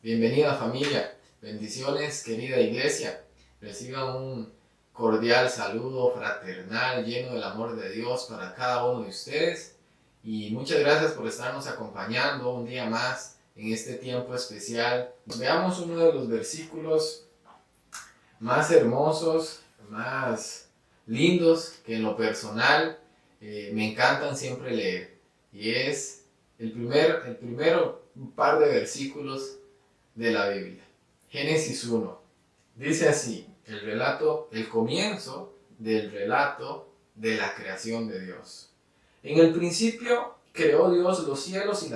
Bienvenida familia, bendiciones querida iglesia. Reciban un cordial saludo fraternal lleno del amor de Dios para cada uno de ustedes y muchas gracias por estarnos acompañando un día más en este tiempo especial. Veamos uno de los versículos más hermosos, más lindos que en lo personal me encantan siempre leer, y es el primero par de versículos de la Biblia. Génesis 1. Dice así, el comienzo del relato de la creación de Dios. En el principio creó Dios los cielos y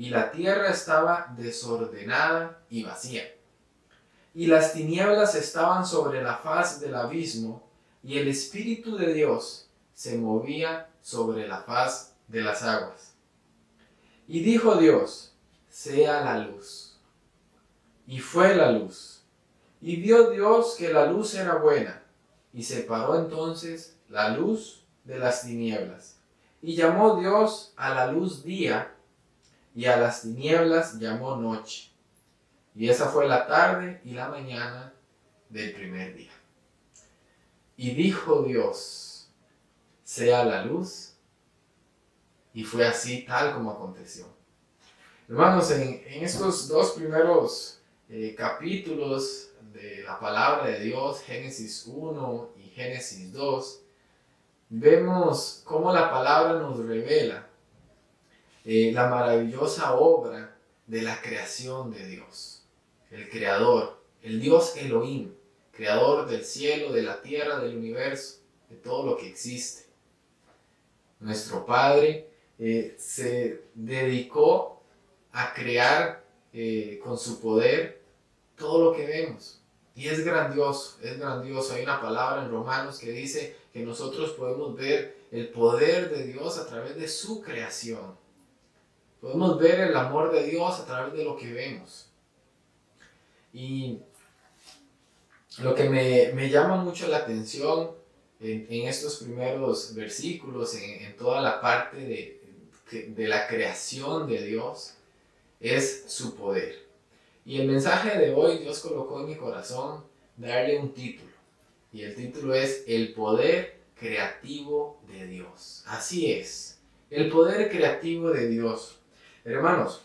la tierra estaba desordenada y vacía. Y las tinieblas estaban sobre la faz del abismo, y el Espíritu de Dios se movía sobre la faz de las aguas. Y dijo Dios, sea la luz. Y fue la luz. Y vio Dios que la luz era buena, y separó entonces la luz de las tinieblas. Y llamó Dios a la luz día, y a las tinieblas llamó noche. Y esa fue la tarde y la mañana del primer día. Y dijo Dios, sea la luz, y fue así tal como aconteció. Hermanos, en estos dos primeros capítulos de la palabra de Dios, Génesis 1 y Génesis 2, vemos cómo la palabra nos revela la maravillosa obra de la creación de Dios, el Creador, el Dios Elohim, Creador del cielo, de la tierra, del universo, de todo lo que existe. Nuestro Padre se dedicó a crear con su poder todo lo que vemos. Y es grandioso, es grandioso. Hay una palabra en Romanos que dice que nosotros podemos ver el poder de Dios a través de su creación. Podemos ver el amor de Dios a través de lo que vemos. Y lo que me llama mucho la atención en estos primeros versículos, en toda la parte de la creación de Dios, es su poder. Y el mensaje de hoy Dios colocó en mi corazón darle un título. Y el título es El poder creativo de Dios. Así es, el poder creativo de Dios. Hermanos,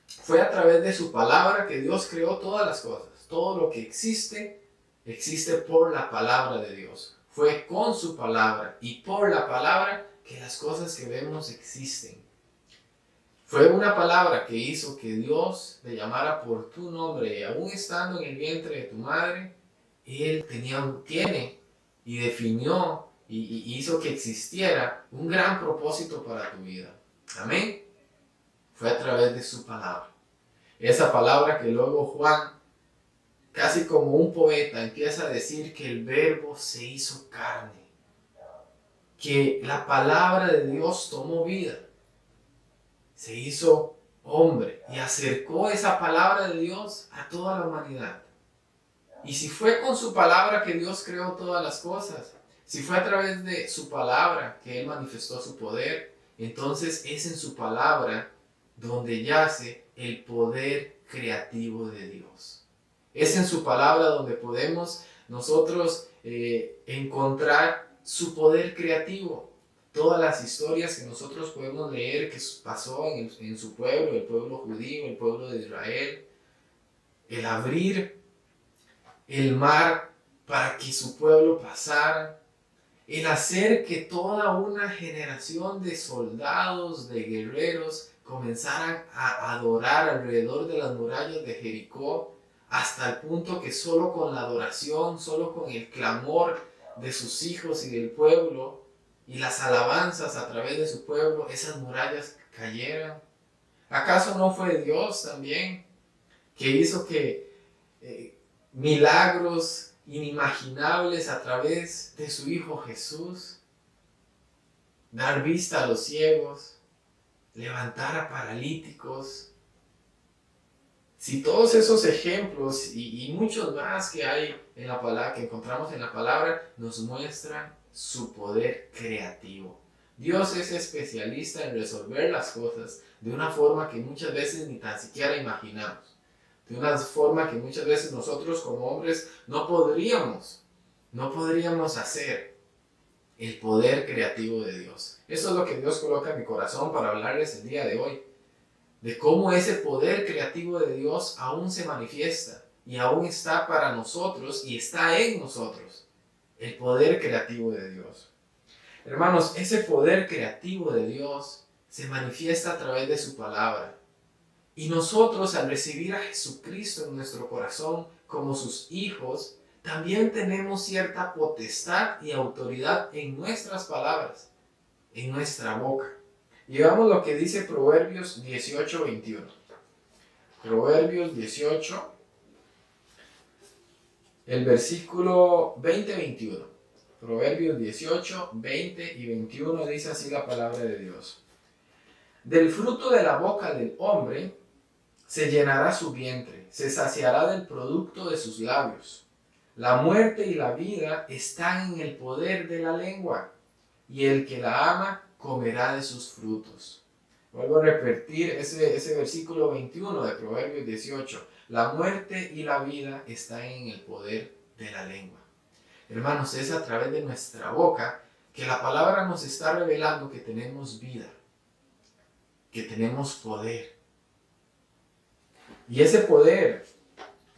fue a través de su palabra que Dios creó todas las cosas. Todo lo que existe, existe por la palabra de Dios. Fue con su palabra y por la palabra que las cosas que vemos existen. Fue una palabra que hizo que Dios te llamara por tu nombre, y aún estando en el vientre de tu madre, Él tiene y definió y hizo que existiera un gran propósito para tu vida. Amén. Fue a través de su palabra. Esa palabra que luego Juan, casi como un poeta, empieza a decir que el verbo se hizo carne, que la palabra de Dios tomó vida, se hizo hombre y acercó esa palabra de Dios a toda la humanidad. Y si fue con su palabra que Dios creó todas las cosas, si fue a través de su palabra que Él manifestó su poder, entonces es en su palabra donde yace el poder creativo de Dios. Es en su palabra donde podemos nosotros encontrar su poder creativo. Todas las historias que nosotros podemos leer que pasó en su pueblo, el pueblo judío, el pueblo de Israel, el abrir el mar para que su pueblo pasara, el hacer que toda una generación de soldados, de guerreros, comenzaran a adorar alrededor de las murallas de Jericó, hasta el punto que solo con la adoración, solo con el clamor de sus hijos y del pueblo, y las alabanzas a través de su pueblo, esas murallas cayeran. ¿Acaso no fue Dios también que hizo que milagros inimaginables a través de su Hijo Jesús, dar vista a los ciegos, levantar a paralíticos? Si todos esos ejemplos y muchos más que hay en la palabra, que encontramos en la palabra, nos muestran su poder creativo. Dios es especialista en resolver las cosas de una forma que muchas veces ni tan siquiera imaginamos. de una forma que muchas veces nosotros como hombres no podríamos hacer. El poder creativo de Dios. Eso es lo que Dios coloca en mi corazón para hablarles el día de hoy. De cómo ese poder creativo de Dios aún se manifiesta y aún está para nosotros y está en nosotros. El poder creativo de Dios. Hermanos, ese poder creativo de Dios se manifiesta a través de su palabra. Y nosotros, al recibir a Jesucristo en nuestro corazón como sus hijos, también tenemos cierta potestad y autoridad en nuestras palabras, en nuestra boca. Y veamos lo que dice Proverbios 18:21. Proverbios 18, el versículo 20-21. Proverbios 18, 20 y 21 dice así la palabra de Dios. Del fruto de la boca del hombre se llenará su vientre, se saciará del producto de sus labios. La muerte y la vida están en el poder de la lengua, y el que la ama comerá de sus frutos. Vuelvo a repetir ese versículo 21 de Proverbios 18. La muerte y la vida están en el poder de la lengua. Hermanos, es a través de nuestra boca que la palabra nos está revelando que tenemos vida, que tenemos poder. Y ese poder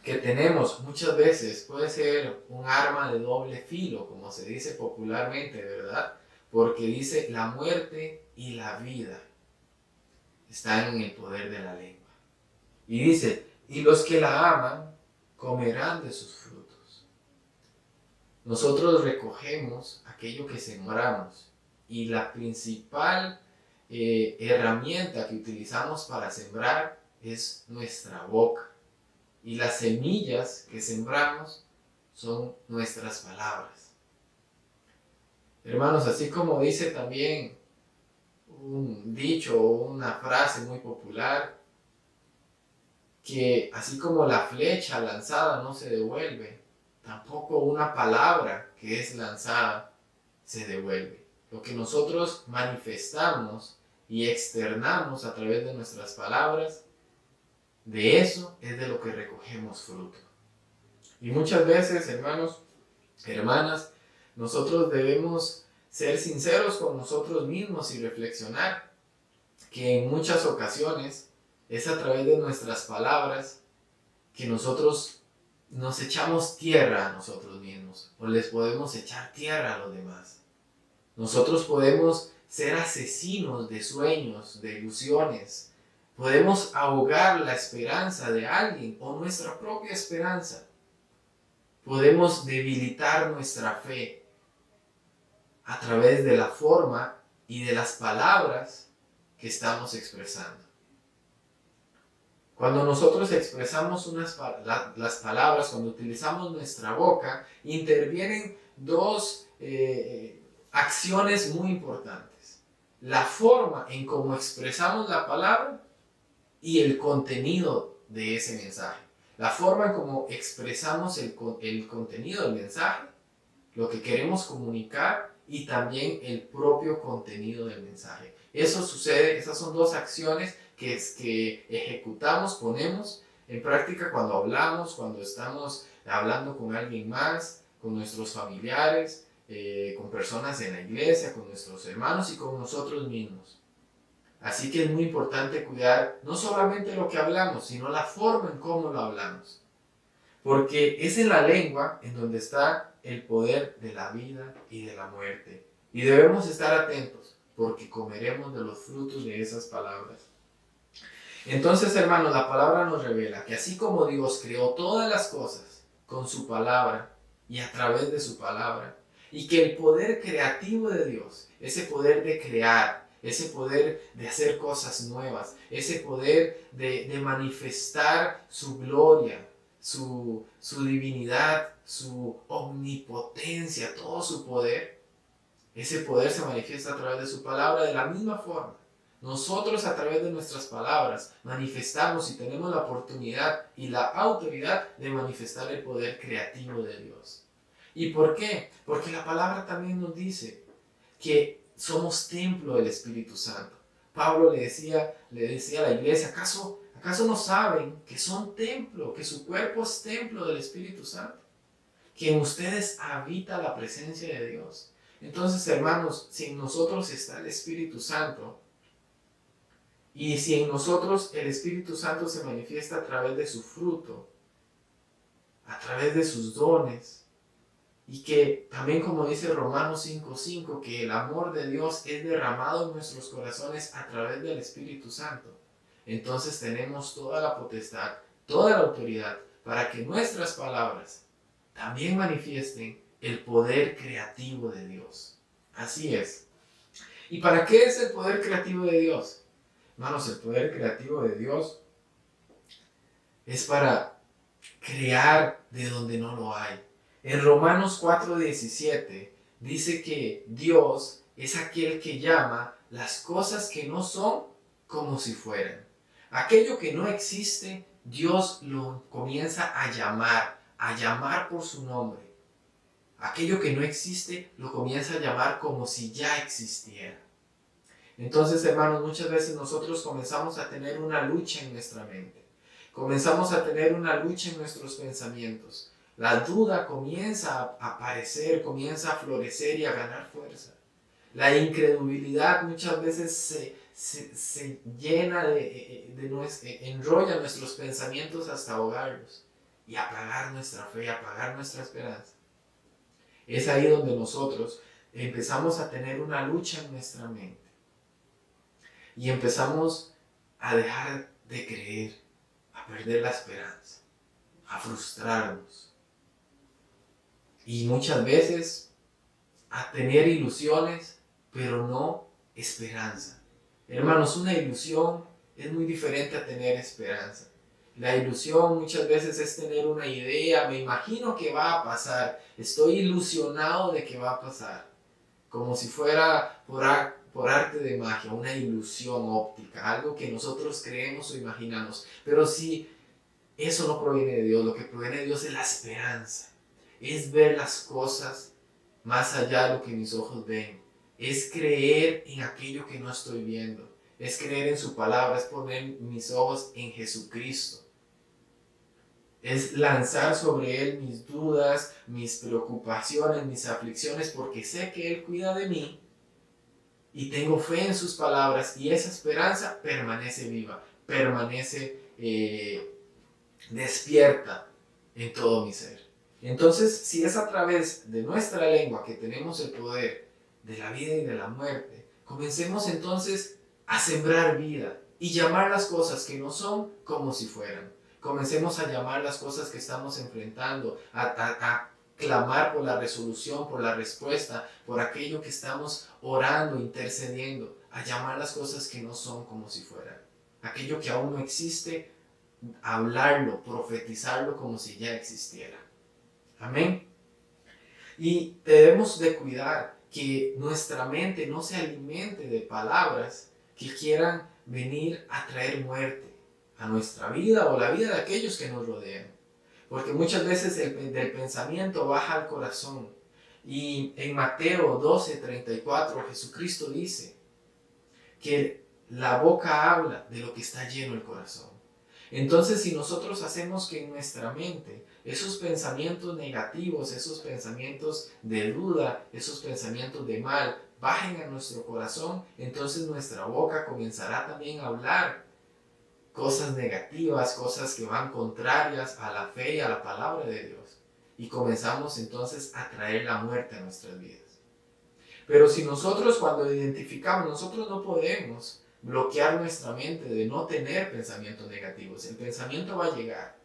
que tenemos muchas veces puede ser un arma de doble filo, como se dice popularmente, ¿verdad? Porque dice la muerte y la vida están en el poder de la lengua. Y dice, y los que la aman comerán de sus frutos. Nosotros recogemos aquello que sembramos y la principal herramienta que utilizamos para sembrar es nuestra boca. Y las semillas que sembramos son nuestras palabras. Hermanos, así como dice también un dicho o una frase muy popular, que así como la flecha lanzada no se devuelve, tampoco una palabra que es lanzada se devuelve. Lo que nosotros manifestamos y externamos a través de nuestras palabras, de eso es de lo que recogemos fruto. Y muchas veces, hermanos, hermanas, nosotros debemos ser sinceros con nosotros mismos y reflexionar que en muchas ocasiones es a través de nuestras palabras que nosotros nos echamos tierra a nosotros mismos o les podemos echar tierra a los demás. Nosotros podemos ser asesinos de sueños, de ilusiones. Podemos ahogar la esperanza de alguien o nuestra propia esperanza. Podemos debilitar nuestra fe a través de la forma y de las palabras que estamos expresando. Cuando nosotros expresamos las palabras, cuando utilizamos nuestra boca, intervienen dos acciones muy importantes. La forma en cómo expresamos la palabra y el contenido de ese mensaje. La forma en cómo expresamos el contenido del mensaje, lo que queremos comunicar y también el propio contenido del mensaje. Eso sucede, esas son dos acciones que ejecutamos, ponemos en práctica cuando hablamos, cuando estamos hablando con alguien más, con nuestros familiares, con personas en la iglesia, con nuestros hermanos y con nosotros mismos. Así que es muy importante cuidar no solamente lo que hablamos, sino la forma en cómo lo hablamos. Porque es en la lengua en donde está el poder de la vida y de la muerte. Y debemos estar atentos, porque comeremos de los frutos de esas palabras. Entonces, hermanos, la palabra nos revela que así como Dios creó todas las cosas con su palabra y a través de su palabra, y que el poder creativo de Dios, ese poder de crear, ese poder de hacer cosas nuevas, ese poder de manifestar su gloria, su divinidad, su omnipotencia, todo su poder, ese poder se manifiesta a través de su palabra de la misma forma. Nosotros a través de nuestras palabras manifestamos y tenemos la oportunidad y la autoridad de manifestar el poder creativo de Dios. ¿Y por qué? Porque la palabra también nos dice que somos templo del Espíritu Santo. Pablo le decía a la iglesia, ¿acaso ¿Acaso no saben que son templo, que su cuerpo es templo del Espíritu Santo? Que en ustedes habita la presencia de Dios. Entonces, hermanos, si en nosotros está el Espíritu Santo, y si en nosotros el Espíritu Santo se manifiesta a través de su fruto, a través de sus dones, y que también, como dice Romanos 5:5, que el amor de Dios es derramado en nuestros corazones a través del Espíritu Santo, entonces tenemos toda la potestad, toda la autoridad para que nuestras palabras también manifiesten el poder creativo de Dios. Así es. ¿Y para qué es el poder creativo de Dios? Hermanos, el poder creativo de Dios es para crear de donde no lo hay. En Romanos 4:17 dice que Dios es aquel que llama las cosas que no son como si fueran. Aquello que no existe, Dios lo comienza a llamar por su nombre. Aquello que no existe, lo comienza a llamar como si ya existiera. Entonces, hermanos, muchas veces nosotros comenzamos a tener una lucha en nuestra mente. Comenzamos a tener una lucha en nuestros pensamientos. La duda comienza a aparecer, comienza a florecer y a ganar fuerza. La incredulidad muchas veces se llena enrolla nuestros pensamientos hasta ahogarlos y apagar nuestra fe, apagar nuestra esperanza. Es ahí donde nosotros empezamos a tener una lucha en nuestra mente y empezamos a dejar de creer, a perder la esperanza, a frustrarnos y muchas veces a tener ilusiones, pero no esperanza. Hermanos, una ilusión es muy diferente a tener esperanza. La ilusión muchas veces es tener una idea, me imagino que va a pasar, estoy ilusionado de que va a pasar, como si fuera por arte de magia, una ilusión óptica, algo que nosotros creemos o imaginamos. Pero si eso no proviene de Dios, lo que proviene de Dios es la esperanza, es ver las cosas más allá de lo que mis ojos ven, es creer en aquello que no estoy viendo, es creer en su palabra, es poner mis ojos en Jesucristo. Es lanzar sobre Él mis dudas, mis preocupaciones, mis aflicciones, porque sé que Él cuida de mí y tengo fe en sus palabras y esa esperanza permanece viva, permanece despierta en todo mi ser. Entonces, si es a través de nuestra lengua que tenemos el poder de la vida y de la muerte, comencemos entonces a sembrar vida y llamar las cosas que no son como si fueran. Comencemos a llamar las cosas que estamos enfrentando, a clamar por la resolución, por la respuesta, por aquello que estamos orando, intercediendo, a llamar las cosas que no son como si fueran. Aquello que aún no existe, hablarlo, profetizarlo como si ya existiera. Amén. Y debemos de cuidar que nuestra mente no se alimente de palabras que quieran venir a traer muerte a nuestra vida o la vida de aquellos que nos rodean. Porque muchas veces del pensamiento baja al corazón. Y en Mateo 12:34 Jesucristo dice que la boca habla de lo que está lleno el corazón. Entonces, si nosotros hacemos que en nuestra mente esos pensamientos negativos, esos pensamientos de duda, esos pensamientos de mal, bajen a nuestro corazón, entonces nuestra boca comenzará también a hablar cosas negativas, cosas que van contrarias a la fe y a la palabra de Dios. Y comenzamos entonces a traer la muerte a nuestras vidas. Pero si nosotros cuando identificamos, nosotros no podemos bloquear nuestra mente de no tener pensamientos negativos. El pensamiento va a llegar.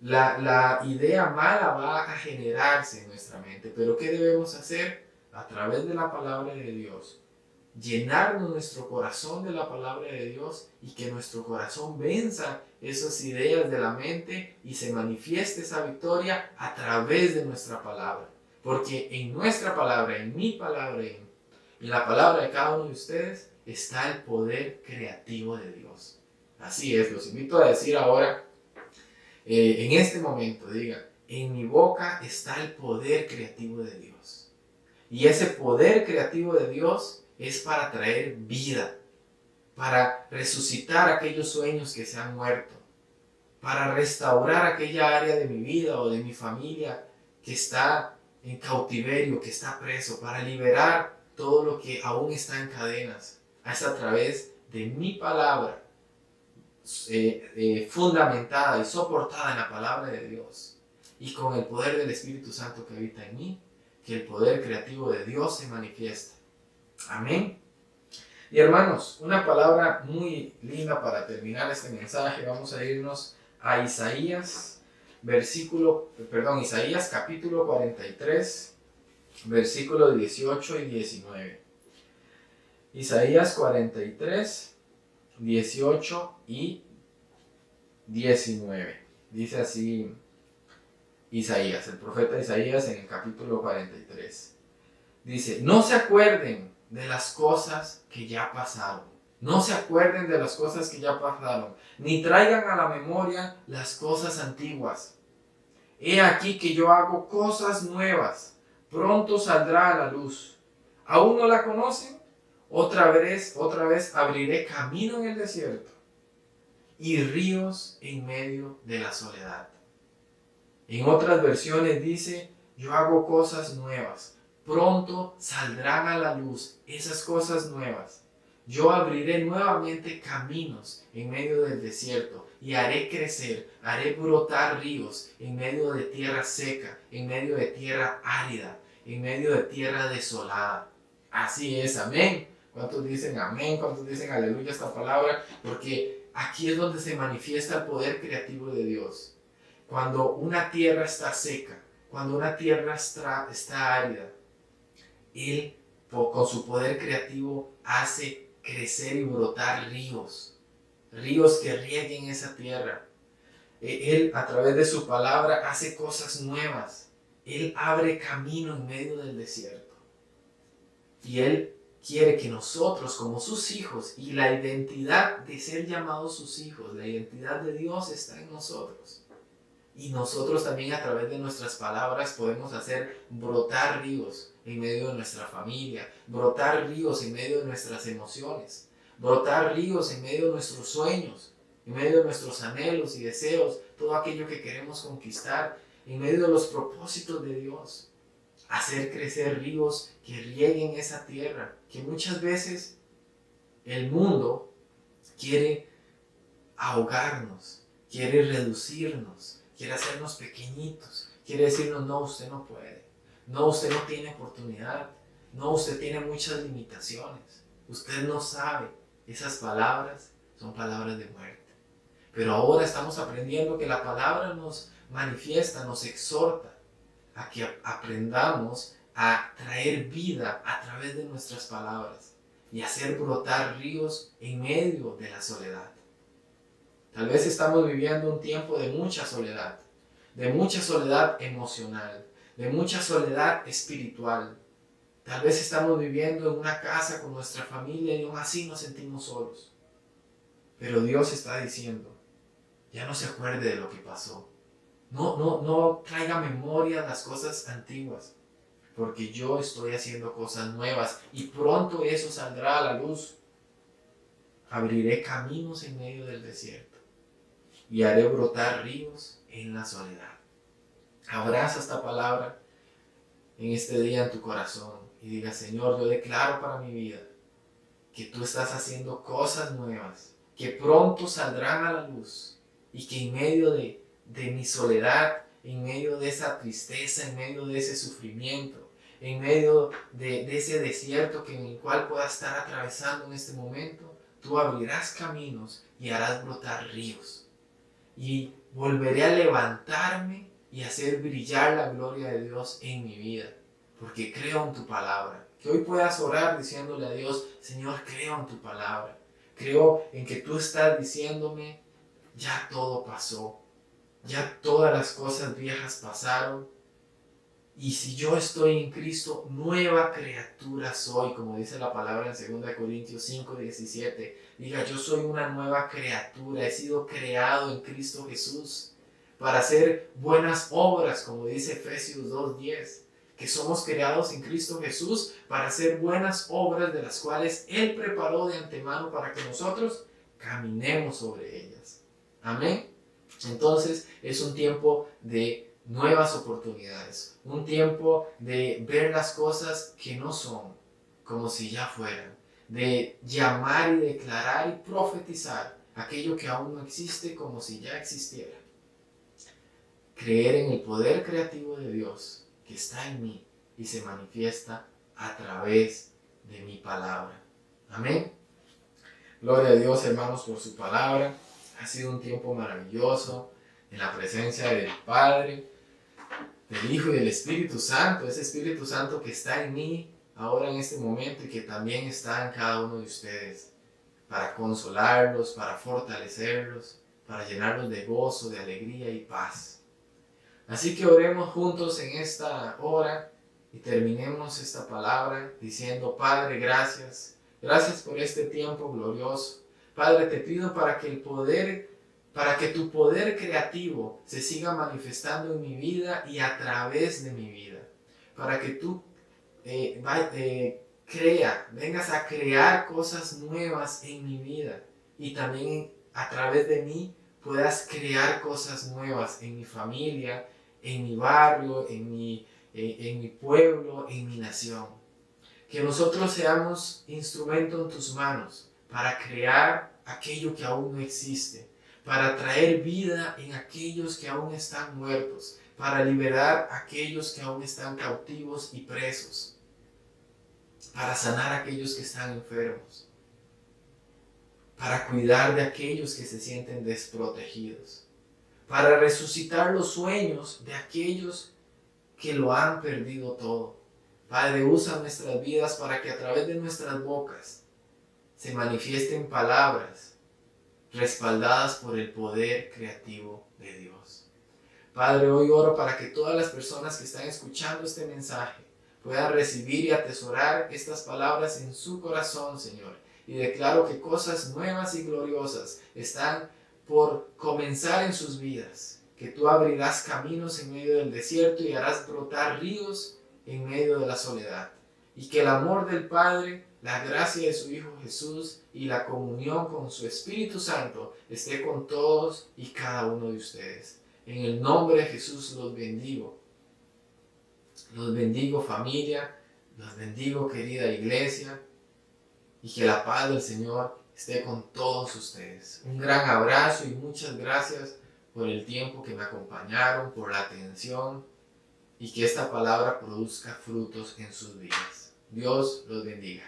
La idea mala va a generarse en nuestra mente. Pero ¿qué debemos hacer? A través de la palabra de Dios. Llenarnos nuestro corazón de la palabra de Dios y que nuestro corazón venza esas ideas de la mente y se manifieste esa victoria a través de nuestra palabra. Porque en nuestra palabra, en mi palabra, en la palabra de cada uno de ustedes, está el poder creativo de Dios. Así es, los invito a decir ahora, en este momento, digan, en mi boca está el poder creativo de Dios. Y ese poder creativo de Dios es para traer vida. para resucitar aquellos sueños que se han muerto, para restaurar aquella área de mi vida o de mi familia que está en cautiverio, que está preso, para liberar todo lo que aún está en cadenas. Es a través de mi palabra, fundamentada y soportada en la palabra de Dios, y con el poder del Espíritu Santo que habita en mí, que el poder creativo de Dios se manifiesta. Amén. Y hermanos, una palabra muy linda para terminar este mensaje. Vamos a irnos a Isaías capítulo 43, versículos 18 y 19. Isaías 43, 18 y 19. Dice así Isaías, el profeta Isaías, en el capítulo 43. Dice: no se acuerden de las cosas que ya pasaron. No se acuerden de las cosas que ya pasaron, ni traigan a la memoria las cosas antiguas. He aquí que yo hago cosas nuevas, pronto saldrá a la luz. ¿Aún no la conocen? Otra vez abriré camino en el desierto y ríos en medio de la soledad. En otras versiones dice: yo hago cosas nuevas, pronto saldrán a la luz esas cosas nuevas. Yo abriré nuevamente caminos en medio del desierto y haré crecer, haré brotar ríos en medio de tierra seca, en medio de tierra árida, en medio de tierra desolada. Así es, amén. ¿Cuántos dicen amén? ¿Cuántos dicen aleluya a esta palabra? Porque aquí es donde se manifiesta el poder creativo de Dios. Cuando una tierra está seca, cuando una tierra está árida, Él con su poder creativo hace crecer y brotar ríos que rieguen esa tierra. Él, a través de su palabra, hace cosas nuevas. Él abre camino en medio del desierto. Y Él quiere que nosotros, como sus hijos, y la identidad de ser llamados sus hijos, la identidad de Dios está en nosotros. Y nosotros también, a través de nuestras palabras, podemos hacer brotar ríos en medio de nuestra familia, brotar ríos en medio de nuestras emociones, brotar ríos en medio de nuestros sueños, en medio de nuestros anhelos y deseos, todo aquello que queremos conquistar, en medio de los propósitos de Dios. Hacer crecer ríos que rieguen esa tierra, que muchas veces el mundo quiere ahogarnos, quiere reducirnos, quiere hacernos pequeñitos, quiere decirnos: no, usted no puede, no, usted no tiene oportunidad, no, usted tiene muchas limitaciones, usted no sabe. Esas palabras son palabras de muerte. Pero ahora estamos aprendiendo que la palabra nos manifiesta, nos exhorta a que aprendamos a traer vida a través de nuestras palabras y hacer brotar ríos en medio de la soledad. Tal vez estamos viviendo un tiempo de mucha soledad emocional, de mucha soledad espiritual. Tal vez estamos viviendo en una casa con nuestra familia y aún así nos sentimos solos. Pero Dios está diciendo: ya no se acuerde de lo que pasó. No traiga memoria las cosas antiguas, porque yo estoy haciendo cosas nuevas y pronto eso saldrá a la luz. Abriré caminos en medio del desierto y haré brotar ríos en la soledad. Abraza esta palabra en este día en tu corazón y diga: Señor, yo declaro para mi vida que tú estás haciendo cosas nuevas, que pronto saldrán a la luz, y que en medio de mi soledad, en medio de esa tristeza, en medio de ese sufrimiento, en medio de ese desierto en el cual pueda estar atravesando en este momento, tú abrirás caminos y harás brotar ríos. Y volveré a levantarme y hacer brillar la gloria de Dios en mi vida, porque creo en tu palabra. Que hoy puedas orar diciéndole a Dios: Señor, creo en tu palabra. Creo en que tú estás diciéndome: ya todo pasó. Ya todas las cosas viejas pasaron. Y si yo estoy en Cristo, nueva criatura soy, como dice la palabra en 2 Corintios 5:17. Diga: yo soy una nueva criatura, he sido creado en Cristo Jesús para hacer buenas obras, como dice Efesios 2:10. que somos creados en Cristo Jesús para hacer buenas obras de las cuales Él preparó de antemano para que nosotros caminemos sobre ellas. Amén. Entonces es un tiempo de nuevas oportunidades, un tiempo de ver las cosas que no son como si ya fueran, de llamar y declarar y profetizar aquello que aún no existe como si ya existiera. Creer en el poder creativo de Dios que está en mí y se manifiesta a través de mi palabra. Amén. Gloria a Dios, hermanos, por su palabra. Ha sido un tiempo maravilloso en la presencia del Padre, del Hijo y del Espíritu Santo. Ese Espíritu Santo que está en mí ahora en este momento y que también está en cada uno de ustedes, para consolarlos, para fortalecerlos, para llenarlos de gozo, de alegría y paz. Así que oremos juntos en esta hora y terminemos esta palabra diciendo: Padre, gracias. Gracias por este tiempo glorioso. Padre, te pido para que tu poder creativo se siga manifestando en mi vida y a través de mi vida. Para que tú vengas a crear cosas nuevas en mi vida y también a través de mí puedas crear cosas nuevas en mi familia, en mi barrio, en mi pueblo, en mi nación. Que nosotros seamos instrumento en tus manos para crear aquello que aún no existe, para traer vida en aquellos que aún están muertos, para liberar a aquellos que aún están cautivos y presos, para sanar a aquellos que están enfermos, para cuidar de aquellos que se sienten desprotegidos, para resucitar los sueños de aquellos que lo han perdido todo. Padre, usa nuestras vidas para que a través de nuestras bocas se manifiesten palabras respaldadas por el poder creativo de Dios. Padre, hoy oro para que todas las personas que están escuchando este mensaje puedan recibir y atesorar estas palabras en su corazón, Señor. Y declaro que cosas nuevas y gloriosas están por comenzar en sus vidas. Que tú abrirás caminos en medio del desierto y harás brotar ríos en medio de la soledad. Y que el amor del Padre, la gracia de su Hijo Jesús y la comunión con su Espíritu Santo esté con todos y cada uno de ustedes. En el nombre de Jesús los bendigo. Los bendigo, familia. Los bendigo, querida iglesia. Y que la paz del Señor esté con todos ustedes. Un gran abrazo y muchas gracias por el tiempo que me acompañaron, por la atención, y que esta palabra produzca frutos en sus vidas. Dios los bendiga.